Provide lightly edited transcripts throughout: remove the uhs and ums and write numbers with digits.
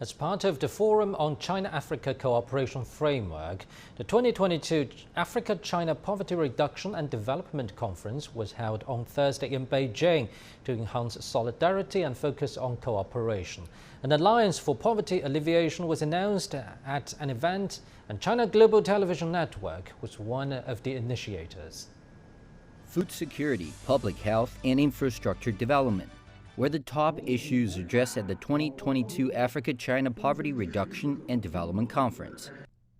As part of the Forum on China-Africa Cooperation Framework, the 2022 Africa-China Poverty Reduction and Development Conference was held on Thursday in Beijing to enhance solidarity and focus on cooperation. An alliance for poverty alleviation was announced at an event, and China Global Television Network was one of the initiators. Food security, public health, and infrastructure development were the top issues addressed at the 2022 Africa-China Poverty Reduction and Development Conference.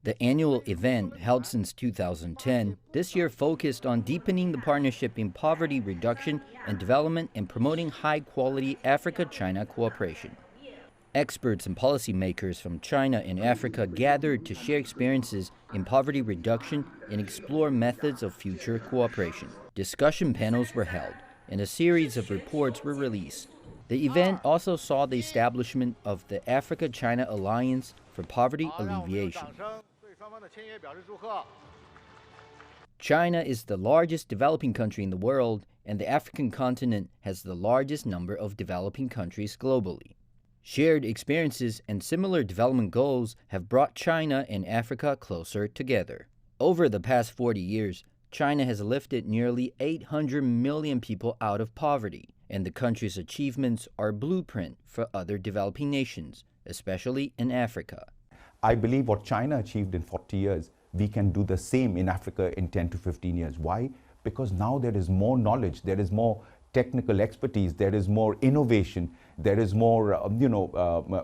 The annual event, held since 2010, this year focused on deepening the partnership in poverty reduction and development and promoting high-quality Africa-China cooperation. Experts and policymakers from China and Africa gathered to share experiences in poverty reduction and explore methods of future cooperation. Discussion panels were held, and a series of reports were released. The event also saw the establishment of the Africa-China Alliance for Poverty Alleviation. China is the largest developing country in the world, and the African continent has the largest number of developing countries globally. Shared experiences and similar development goals have brought China and Africa closer together. Over the past 40 years, China has lifted nearly 800 million people out of poverty, and the country's achievements are a blueprint for other developing nations, especially in Africa. I believe what China achieved in 40 years, we can do the same in Africa in 10 to 15 years. Why? Because now there is more knowledge, there is more technical expertise, there is more innovation, there is more,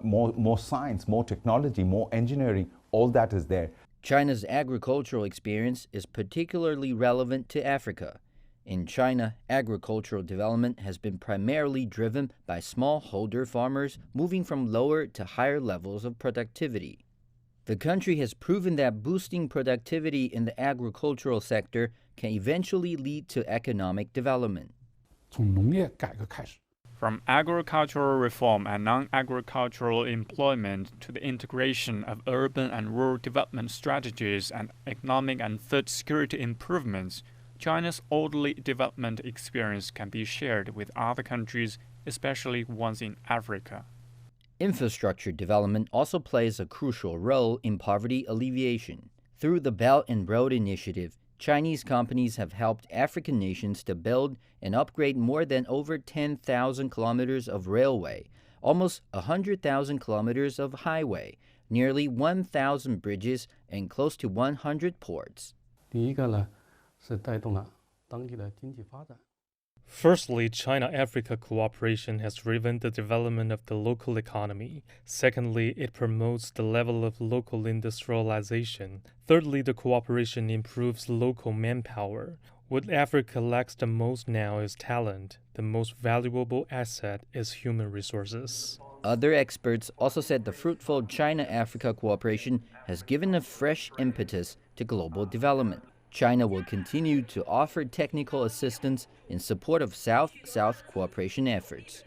more science, more technology, more engineering. All that is there. China's agricultural experience is particularly relevant to Africa. In China, agricultural development has been primarily driven by smallholder farmers moving from lower to higher levels of productivity. The country has proven that boosting productivity in the agricultural sector can eventually lead to economic development. From agricultural reform and non-agricultural employment to the integration of urban and rural development strategies and economic and food security improvements, China's orderly development experience can be shared with other countries, especially ones in Africa. Infrastructure development also plays a crucial role in poverty alleviation. Through the Belt and Road Initiative, Chinese companies have helped African nations to build and upgrade more than over 10,000 kilometers of railway, almost 100,000 kilometers of highway, nearly 1,000 bridges, and close to 100 ports. Firstly, China-Africa cooperation has driven the development of the local economy. Secondly, it promotes the level of local industrialization. Thirdly, the cooperation improves local manpower. What Africa lacks the most now is talent. The most valuable asset is human resources. Other experts also said the fruitful China-Africa cooperation has given a fresh impetus to global development. China will continue to offer technical assistance in support of South-South cooperation efforts.